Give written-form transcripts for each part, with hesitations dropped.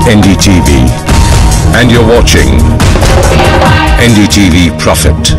NDTV, and you're watching NDTV Profit.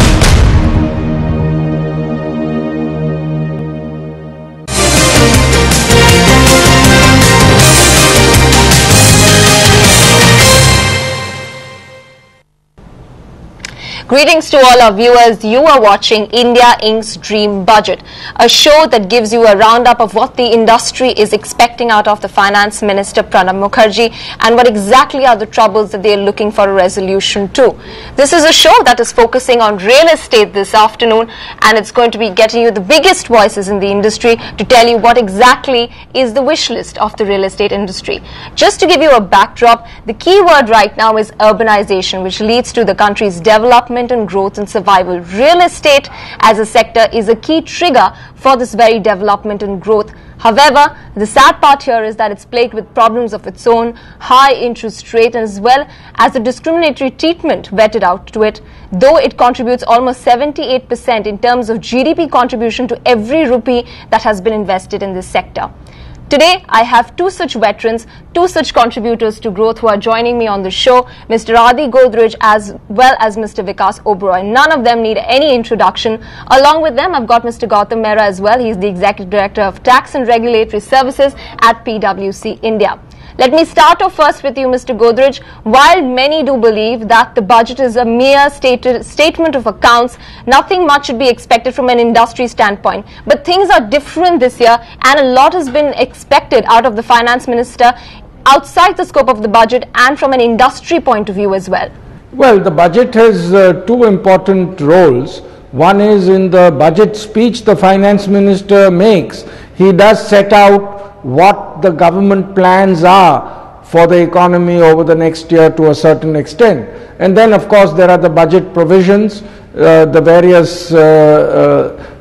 Greetings to all our viewers. You are watching India Inc.'s Dream Budget, a show that gives you a roundup of what the industry is expecting out of the Finance Minister Pranab Mukherjee and what exactly are the troubles that they are looking for a resolution to. This is a show that is focusing on real estate this afternoon, and it's going to be getting you the biggest voices in the industry to tell you what exactly is the wish list of the real estate industry. Just to give you a backdrop, the key word right now is urbanization, which leads to the country's development and growth and survival. Real estate as a sector is a key trigger for this very development and growth. However, the sad part here is that it's plagued with problems of its own, high interest rate, as well as the discriminatory treatment vetted out to it, though it contributes almost 78% in terms of GDP contribution to every rupee that has been invested in this sector. Today, I have two such veterans, two such contributors to growth who are joining me on the show, Mr. Adi Godrej as well as Mr. Vikas Oberoi. None of them need any introduction. Along with them, I've got Mr. Gautam Mehra as well. He's the Executive Director of Tax and Regulatory Services at PwC India. Let me start off first with you, Mr. Godrej. While many do believe that the budget is a mere statement of accounts, nothing much should be expected from an industry standpoint. But things are different this year, and a lot has been expected out of the Finance Minister outside the scope of the budget and from an industry point of view as well. Well, the budget has two important roles. One is in the budget speech the Finance Minister makes. He does set out what the government plans are for the economy over the next year to a certain extent. And then, of course, there are the budget provisions, the various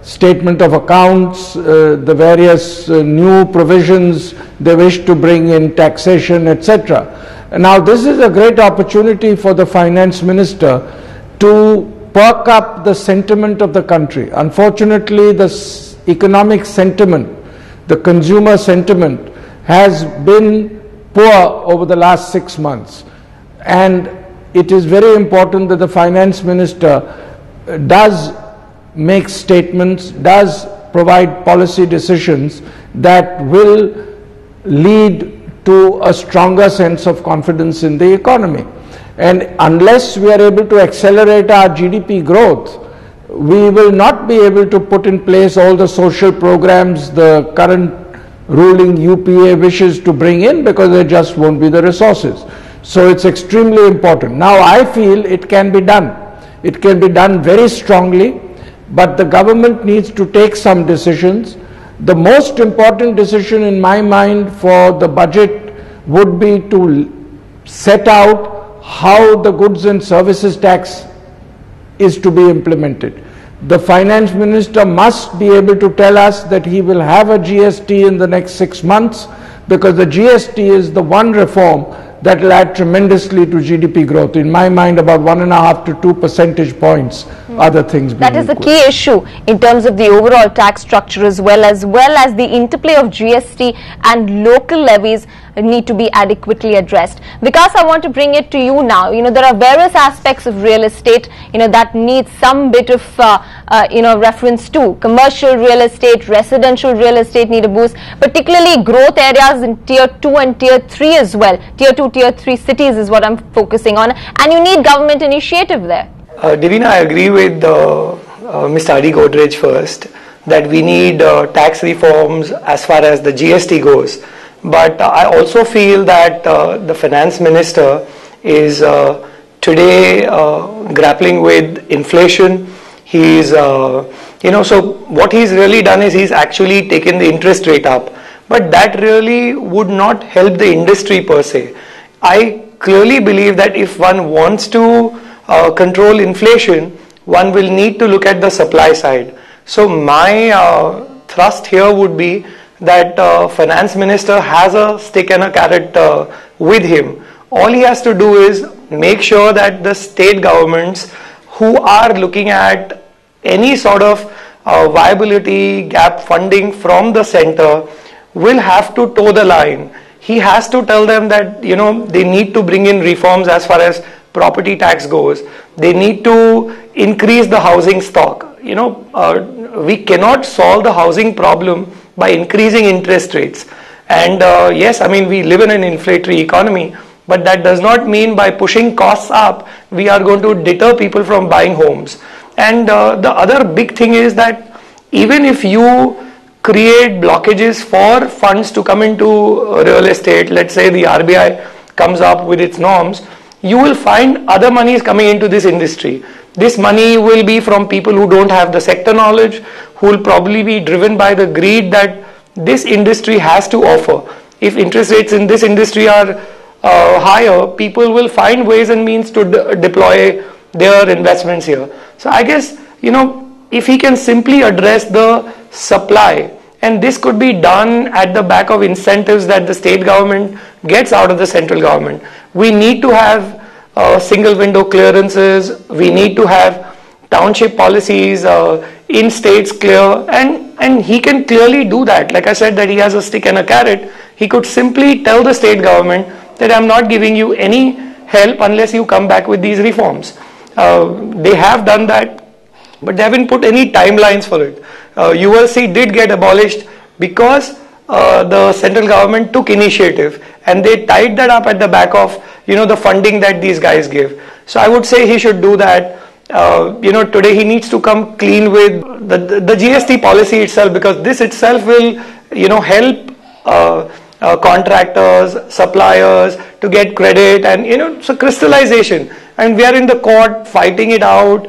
statement of accounts, the various new provisions they wish to bring in taxation, etc. Now, this is a great opportunity for the Finance Minister to perk up the sentiment of the country. Unfortunately, the economic sentiment, the consumer sentiment has been poor over the last 6 months, and it is very important that the Finance Minister does make statements, does provide policy decisions that will lead to a stronger sense of confidence in the economy. And unless we are able to accelerate our GDP growth, we will not be able to put in place all the social programs the current ruling UPA wishes to bring in, because there just won't be the resources. So it's extremely important. Now, I feel it can be done. It can be done very strongly, but the government needs to take some decisions. The most important decision in my mind for the budget would be to set out how the goods and services tax is to be implemented. The Finance Minister must be able to tell us that he will have a GST in the next 6 months, because the GST is the one reform that will add tremendously to GDP growth. In my mind, about 1.5 to 2 percentage points, other things being That is the key issue in terms of the overall tax structure, as well as the interplay of GST and local levies need to be adequately addressed. Vikas, I want to bring it to you now. There are various aspects of real estate, that needs some bit of, reference to. Commercial real estate, residential real estate need a boost, particularly growth areas in Tier 2 and Tier 3 as well. Tier 2, Tier 3 cities is what I'm focusing on, and you need government initiative there. Divina, I agree with Mr. Adi Godrej first, that we need tax reforms as far as the GST goes. But I also feel that the Finance Minister is today grappling with inflation. He's, so what he's really done is he's actually taken the interest rate up. But that really would not help the industry per se. I clearly believe that if one wants to control inflation, one will need to look at the supply side. So my thrust here would be that Finance Minister has a stick and a carrot with him. All he has to do is make sure that the state governments who are looking at any sort of viability gap funding from the center will have to toe the line. he has to tell them that, you know, they need to bring in reforms as far as property tax goes. They need to increase the housing stock. You know, we cannot solve the housing problem by increasing interest rates. And yes, I mean, we live in an inflationary economy, but that does not mean by pushing costs up, we are going to deter people from buying homes. And the other big thing is that even if you create blockages for funds to come into real estate, let's say the RBI comes up with its norms, you will find other monies coming into this industry. This money will be from people who don't have the sector knowledge, who will probably be driven by the greed that this industry has to offer. If interest rates in this industry are higher, people will find ways and means to deploy their investments here. So I guess, you know, if he can simply address the supply, and this could be done at the back of incentives that the state government gets out of the central government. We need to have single window clearances, we need to have township policies in states clear, and he can clearly do that. Like I said, that he has a stick and a carrot. He could simply tell the state government that I'm not giving you any help unless you come back with these reforms. They have done that, but they haven't put any timelines for it. ULC did get abolished because the central government took initiative, and they tied that up at the back of, you know, the funding that these guys give. So I would say he should do that. You know, today he needs to come clean with the GST policy itself, because this itself will, you know, help contractors, suppliers to get credit, and, you know, so crystallization. And we are in the court fighting it out,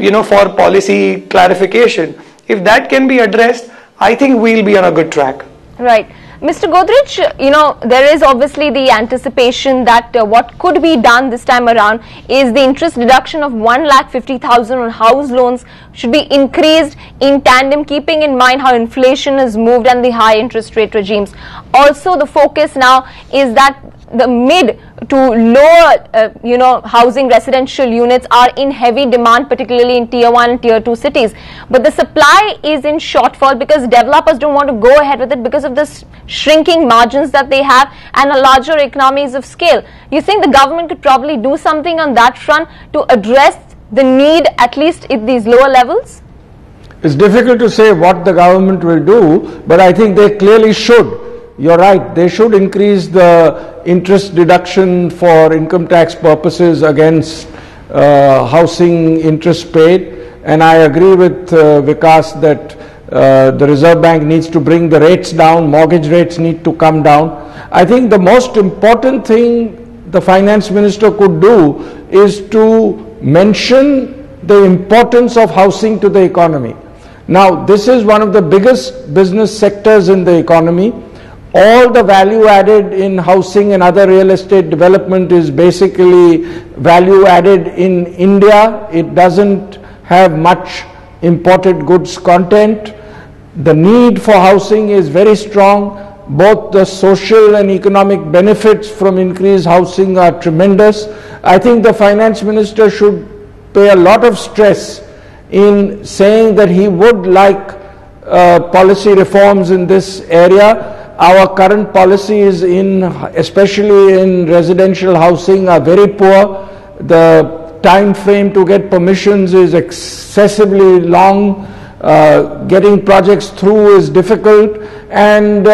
you know, for policy clarification. If that can be addressed, I think we'll be on a good track. Right. Mr. Godrej, you know, there is obviously the anticipation that what could be done this time around is the interest deduction of 1,50,000 on house loans should be increased in tandem, keeping in mind how inflation has moved and the high interest rate regimes. Also, the focus now is that the mid to lower, you know, housing residential units are in heavy demand, particularly in tier 1 and tier 2 cities. But the supply is in shortfall because developers don't want to go ahead with it because of the shrinking margins that they have and a larger economies of scale. You think the government could probably do something on that front to address the need, at least at these lower levels? It's difficult to say what the government will do, but I think they clearly should. You're right, they should increase the interest deduction for income tax purposes against housing interest paid, and I agree with Vikas that the Reserve Bank needs to bring the rates down, mortgage rates need to come down. I think the most important thing the Finance Minister could do is to mention the importance of housing to the economy. Now, this is one of the biggest business sectors in the economy. All the value added in housing and other real estate development is basically value added in India. It doesn't have much imported goods content. The need for housing is very strong. Both the social and economic benefits from increased housing are tremendous. I think the Finance Minister should pay a lot of stress in saying that he would like policy reforms in this area. Our current policies especially in residential housing are very poor. The time frame to get permissions is excessively long. Getting projects through is difficult, and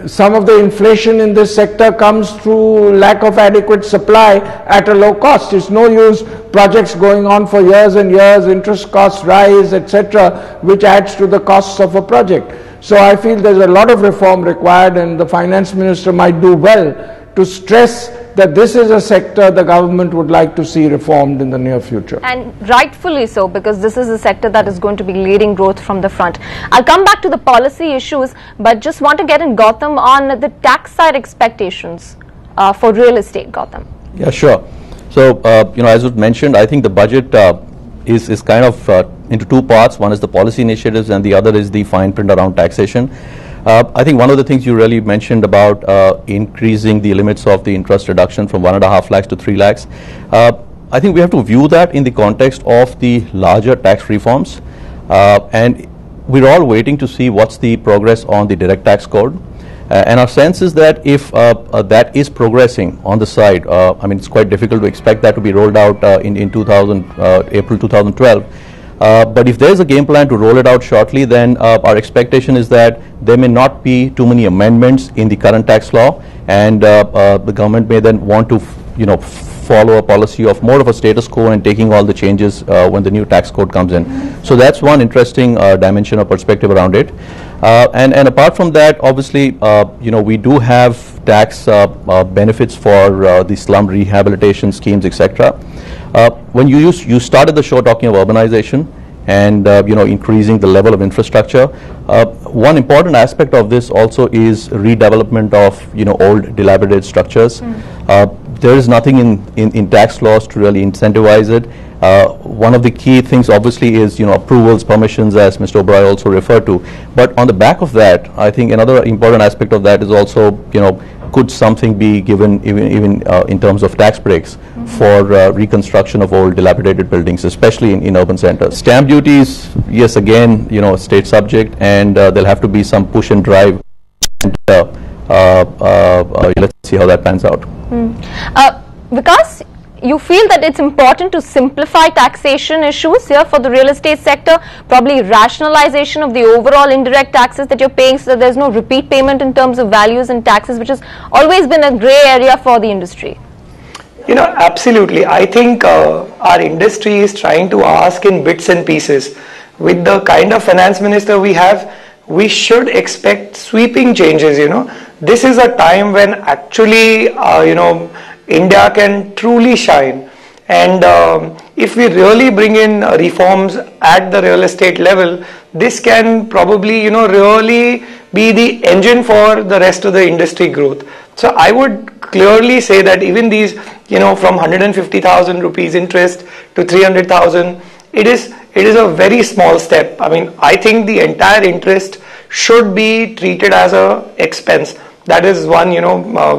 some of the inflation in this sector comes through lack of adequate supply at a low cost. It's no use projects going on for years and years, interest costs rise, etc., which adds to the costs of a project. So I feel there's a lot of reform required, and the Finance Minister might do well to stress that this is a sector the government would like to see reformed in the near future. And rightfully so, because this is a sector that is going to be leading growth from the front. I'll come back to the policy issues, but just want to get in Gautam on the tax side expectations for real estate, Gautam. Yeah, sure. So, you know, as you mentioned, I think the budget is kind of into two parts. One is the policy initiatives and the other is the fine print around taxation. I think one of the things you really mentioned about increasing the limits of the interest reduction from 1.5 lakhs to 3 lakhs. I think we have to view that in the context of the larger tax reforms, and we're all waiting to see what's the progress on the direct tax code. And our sense is that if that is progressing on the side, I mean, it's quite difficult to expect that to be rolled out in April 2012. But if there is a game plan to roll it out shortly, then our expectation is that there may not be too many amendments in the current tax law, and the government may then want to, follow a policy of more of a status quo and taking all the changes when the new tax code comes in. So that's one interesting dimension or perspective around it. And apart from that, obviously, we do have tax benefits for the slum rehabilitation schemes, etc. When you started the show talking of urbanization and increasing the level of infrastructure, one important aspect of this also is redevelopment of old dilapidated structures. There is nothing in tax laws to really incentivize it. One of the key things obviously is approvals, permissions, as Mr. Oberoi also referred to. But on the back of that, I think another important aspect of that is also could something be given even in terms of tax breaks for reconstruction of old dilapidated buildings, especially in urban centers. Stamp duties, yes, again, a state subject, and there'll have to be some push and drive. And, let's see how that pans out. Vikas, you feel that it's important to simplify taxation issues here for the real estate sector, probably rationalization of the overall indirect taxes that you're paying so that there's no repeat payment in terms of values and taxes, which has always been a gray area for the industry. Absolutely. I think our industry is trying to ask in bits and pieces. With the kind of finance minister we have, we should expect sweeping changes. This is a time when actually, India can truly shine. And if we really bring in reforms at the real estate level, this can probably, really be the engine for the rest of the industry growth. So I would clearly say that even these, from 150,000 rupees interest to 300,000, it is a very small step. I mean, I think the entire interest should be treated as a expense. That is one,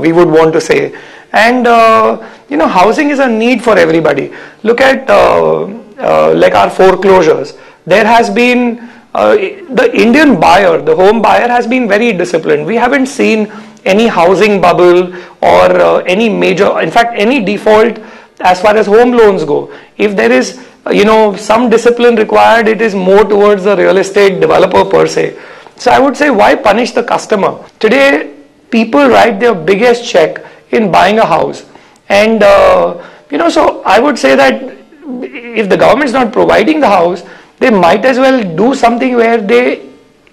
we would want to say. And, housing is a need for everybody. Look at like our foreclosures. There has been the Indian buyer, the home buyer has been very disciplined. We haven't seen any housing bubble or any major, in fact, any default as far as home loans go. If there is, some discipline required, it is more towards the real estate developer per se. So I would say, why punish the customer? Today, people write their biggest check in buying a house. And, so I would say that if the government is not providing the house, they might as well do something where they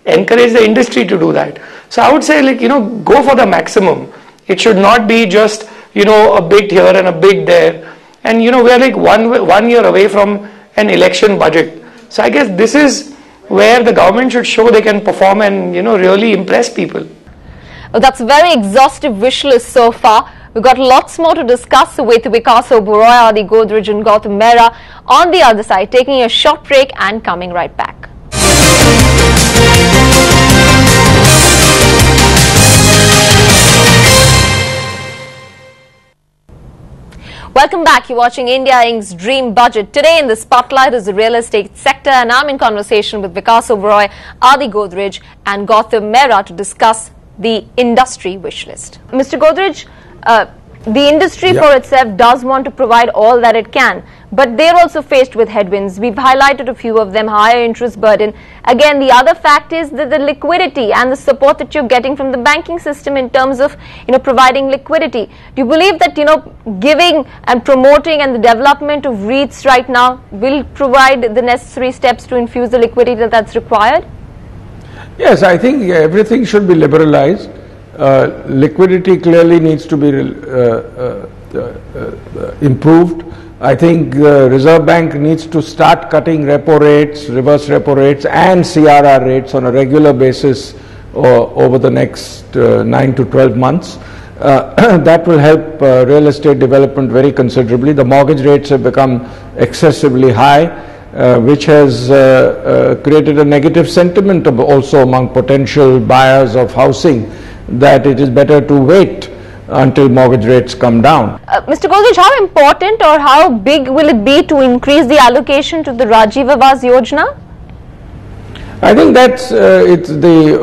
encourage the industry to do that. So I would say, go for the maximum. It should not be just, a bit here and a bit there. And, we're like one year away from an election budget. So I guess this is where the government should show they can perform and, really impress people. Well, that's a very exhaustive wish list so far. We've got lots more to discuss with Vikas Oberoi, Adi Godrej and Gautam Mehra on the other side, taking a short break and coming right back. Welcome back. You're watching India Inc.'s Dream Budget. Today in the spotlight is the real estate sector, and I'm in conversation with Vikas Oberoi, Adi Godrej and Gautam Mehra to discuss the industry wish list. Mr. Godrej, the industry for itself does want to provide all that it can, but they're also faced with headwinds. We've highlighted a few of them: higher interest burden. Again, the other fact is that the liquidity and the support that you're getting from the banking system in terms of, providing liquidity. Do you believe that, giving and promoting and the development of REITs right now will provide the necessary steps to infuse the liquidity that's required? Yes, I think everything should be liberalized. Liquidity clearly needs to be improved. I think the Reserve Bank needs to start cutting repo rates, reverse repo rates and CRR rates on a regular basis over the next 9 to 12 months. That will help real estate development very considerably. The mortgage rates have become excessively high, which has created a negative sentiment also among potential buyers of housing, that it is better to wait until mortgage rates come down. Mr. Godrej, how important or how big will it be to increase the allocation to the Rajiv Awas Yojana? I think that's it's the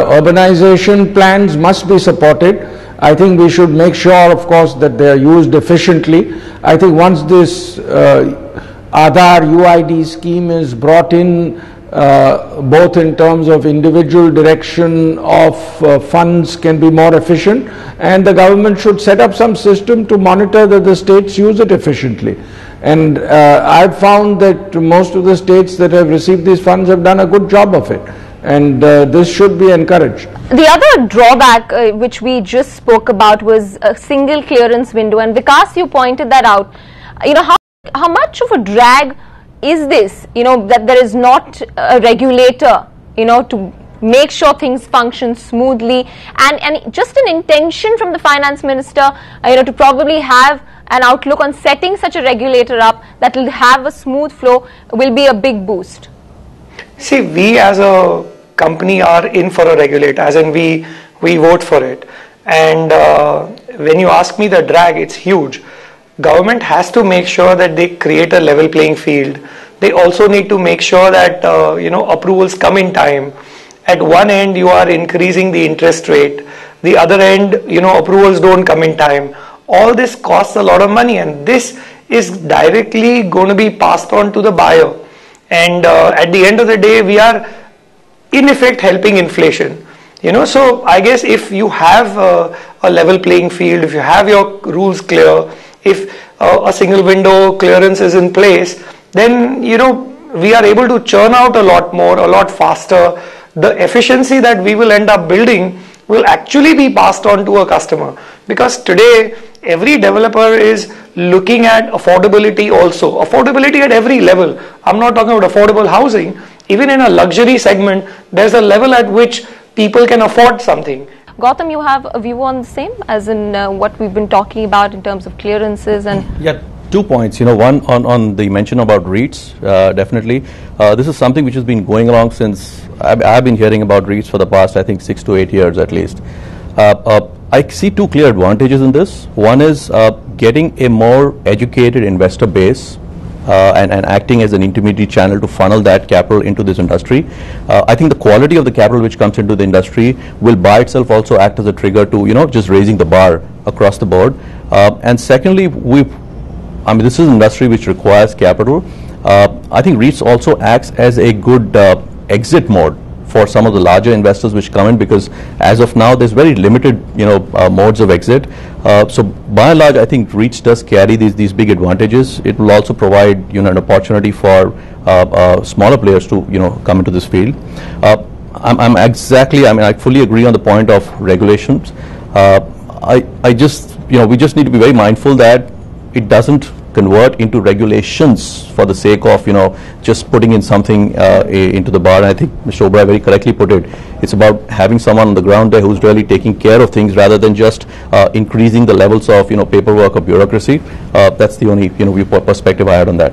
urbanization plans must be supported. I think we should make sure, of course, that they are used efficiently. I think once this Aadhaar UID scheme is brought in, both in terms of individual direction of funds can be more efficient, and the government should set up some system to monitor that the states use it efficiently. And I've found that most of the states that have received these funds have done a good job of it, and this should be encouraged. The other drawback which we just spoke about was a single clearance window, and Vikas, you pointed that out. You know, how much of a drag is this, you know, that there is not a regulator, you know, to make sure things function smoothly, and just an intention from the finance minister, you know, to probably have an outlook on setting such a regulator up that will have a smooth flow will be a big boost. See, we as a company are in for a regulator, as in we vote for it. And when you ask me the drag, it's huge. Government has to make sure that they create a level playing field. They also need to make sure that you know, approvals come in time. At one end, you are increasing the interest rate. The other end, you know, approvals don't come in time. All this costs a lot of money, and this is directly going to be passed on to the buyer. And at the end of the day, we are in effect helping inflation. You know, so I guess if you have a level playing field, if you have your rules clear, if a single window clearance is in place, then, you know, we are able to churn out a lot more, a lot faster. The efficiency that we will end up building will actually be passed on to a customer, because today every developer is looking at affordability also. Affordability at every level. I'm not talking about affordable housing. Even in a luxury segment, there's a level at which people can afford something. Gautam, you have a view on the same, as in what we've been talking about in terms of clearances and... Yeah, 2 points. You know, one on the mention about REITs, definitely. This is something which has been going along since, I've been hearing about REITs for the past, I think, 6 to 8 years at least. I see 2 clear advantages in this. One is getting a more educated investor base and acting as an intermediary channel to funnel that capital into this industry. I think the quality of the capital which comes into the industry will by itself also act as a trigger to, you know, just raising the bar across the board. And secondly, this is an industry which requires capital. I think REITs also acts as a good exit mode for some of the larger investors which come in, because as of now there's very limited, you know, modes of exit. So by and large, I think REITs does carry these big advantages. It will also provide, you know, an opportunity for smaller players to, you know, come into this field. I fully agree on the point of regulations. I just, you know, we just need to be very mindful that it doesn't convert into regulations for the sake of, you know, just putting in something into the bar. And I think Mr. Oberoi very correctly put it. It's about having someone on the ground there who's really taking care of things rather than just increasing the levels of, you know, paperwork or bureaucracy. That's the only, you know, perspective I had on that.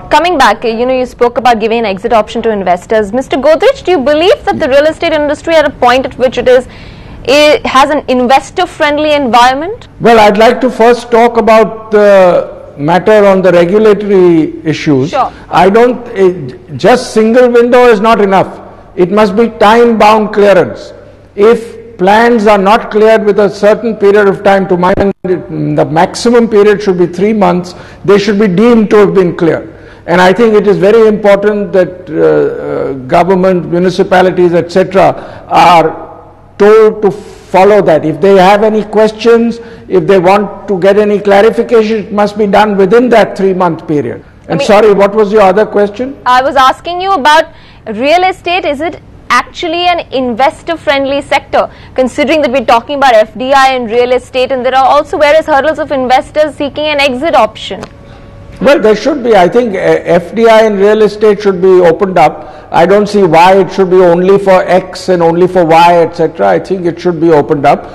Coming back, you know, you spoke about giving an exit option to investors. Mr. Godrej, do you believe that the real estate industry at a point at which it has an investor-friendly environment? Well, I'd like to first talk about the matter on the regulatory issues. Sure. Just single window is not enough. It must be time-bound clearance. If plans are not cleared with a certain period of time, to my mind, the maximum period should be 3 months, they should be deemed to have been cleared. And I think it is very important that government, municipalities, etc. are told to follow that. If they have any questions, if they want to get any clarification, it must be done within that 3-month period. And sorry, what was your other question? I was asking you about real estate. Is it actually an investor-friendly sector, considering that we're talking about FDI and real estate, and there are also various hurdles of investors seeking an exit option? Well, there should be. I think FDI in real estate should be opened up. I don't see why it should be only for X and only for Y, etc. I think it should be opened up.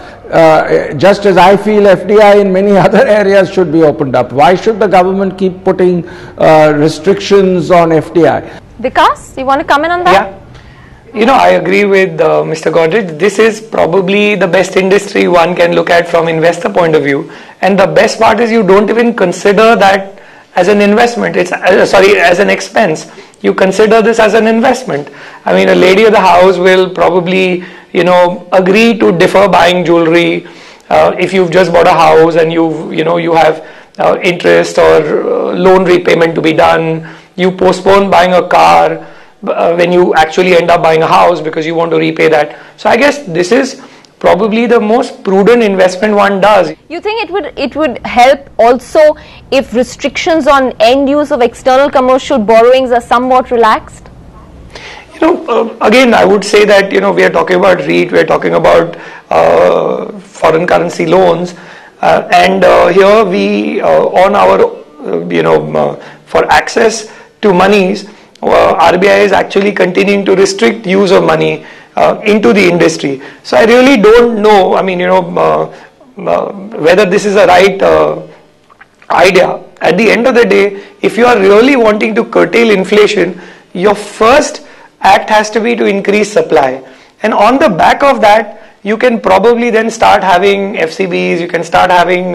Just as I feel FDI in many other areas should be opened up. Why should the government keep putting restrictions on FDI? Vikas, you want to comment on that? Yeah. You know, I agree with Mr. Godrej. This is probably the best industry one can look at from investor point of view. And the best part is you don't even consider that as an investment. It's as an expense. You consider this as an investment. I mean, a lady of the house will probably, agree to defer buying jewelry if you've just bought a house and you have interest or loan repayment to be done. You postpone buying a car when you actually end up buying a house because you want to repay that. So I guess this is probably the most prudent investment one does. You think it would help also if restrictions on end use of external commercial borrowings are somewhat relaxed? Again, I would say that, we are talking about REIT, we are talking about foreign currency loans, and here we, on our, for access to monies, RBI is actually continuing to restrict use of money into the industry. So I really don't know, whether this is a right idea. At the end of the day, if you are really wanting to curtail inflation, your first act has to be to increase supply. And on the back of that, you can probably then start having FCBs, you can start having,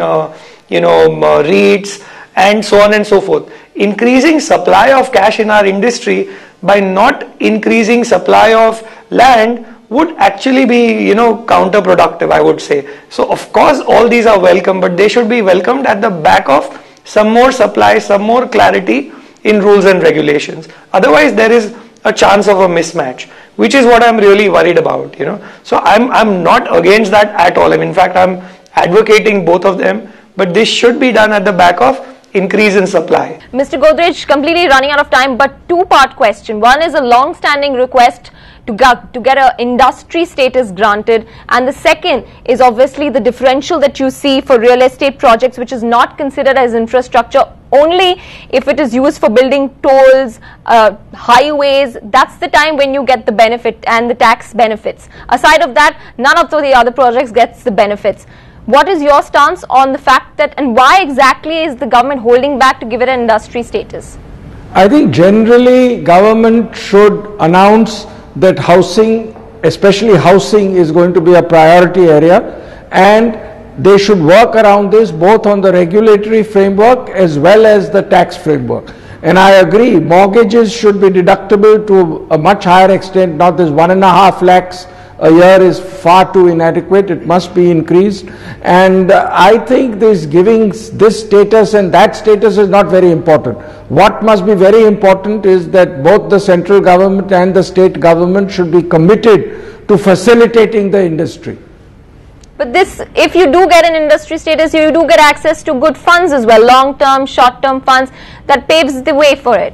REITs, and so on and so forth. Increasing supply of cash in our industry by not increasing supply of land would actually be, counterproductive, I would say. So of course, all these are welcome, but they should be welcomed at the back of some more supply, some more clarity in rules and regulations. Otherwise, there is a chance of a mismatch, which is what I'm really worried about, So I'm not against that at all. In fact, I'm advocating both of them, but this should be done at the back of increase in supply. Mr. Godrej, completely running out of time, but two-part question. One is a long-standing request to get an industry status granted, and the second is obviously the differential that you see for real estate projects, which is not considered as infrastructure only if it is used for building tolls, highways. That's the time when you get the benefit and the tax benefits. Aside of that, none of the other projects gets the benefits. What is your stance on the fact that, and why exactly is the government holding back to give it an industry status? I think generally government should announce that housing, especially housing, is going to be a priority area, and they should work around this both on the regulatory framework as well as the tax framework. And I agree, mortgages should be deductible to a much higher extent, not this 1.5 lakhs a year is far too inadequate. It must be increased, and I think this giving this status and that status is not very important. What must be very important is that both the central government and the state government should be committed to facilitating the industry. But this, if you do get an industry status, you do get access to good funds as well, long-term, short-term funds, that paves the way for it.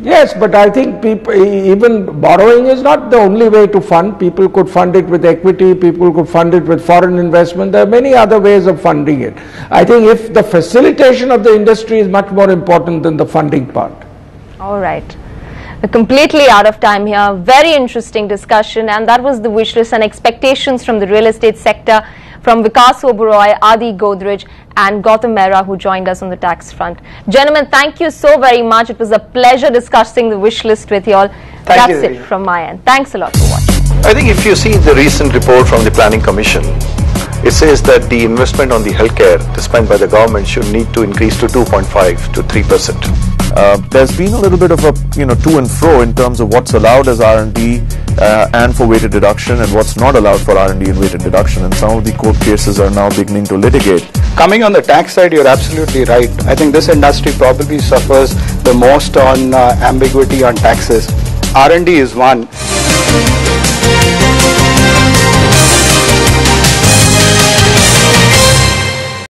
Yes, but I think people, even borrowing is not the only way to fund. People could fund it with equity, people could fund it with foreign investment. There are many other ways of funding it. I think if the facilitation of the industry is much more important than the funding part. All right. We're completely out of time here. Very interesting discussion, and that was the wish list and expectations from the real estate sector from Vikas Oberoi, Adi Godrej and Gautam Mehra, who joined us on the tax front. Gentlemen, thank you so very much. It was a pleasure discussing the wish list with you all. That's it from my end. Thanks a lot for watching. I think if you see the recent report from the Planning Commission, it says that the investment on the healthcare spent by the government should need to increase to 2.5 to 3%. There's been a little bit of a to and fro in terms of what's allowed as R&D and for weighted deduction and what's not allowed for R&D and weighted deduction, and some of the court cases are now beginning to litigate. Coming on the tax side, you're absolutely right. I think this industry probably suffers the most on ambiguity on taxes. R&D is one.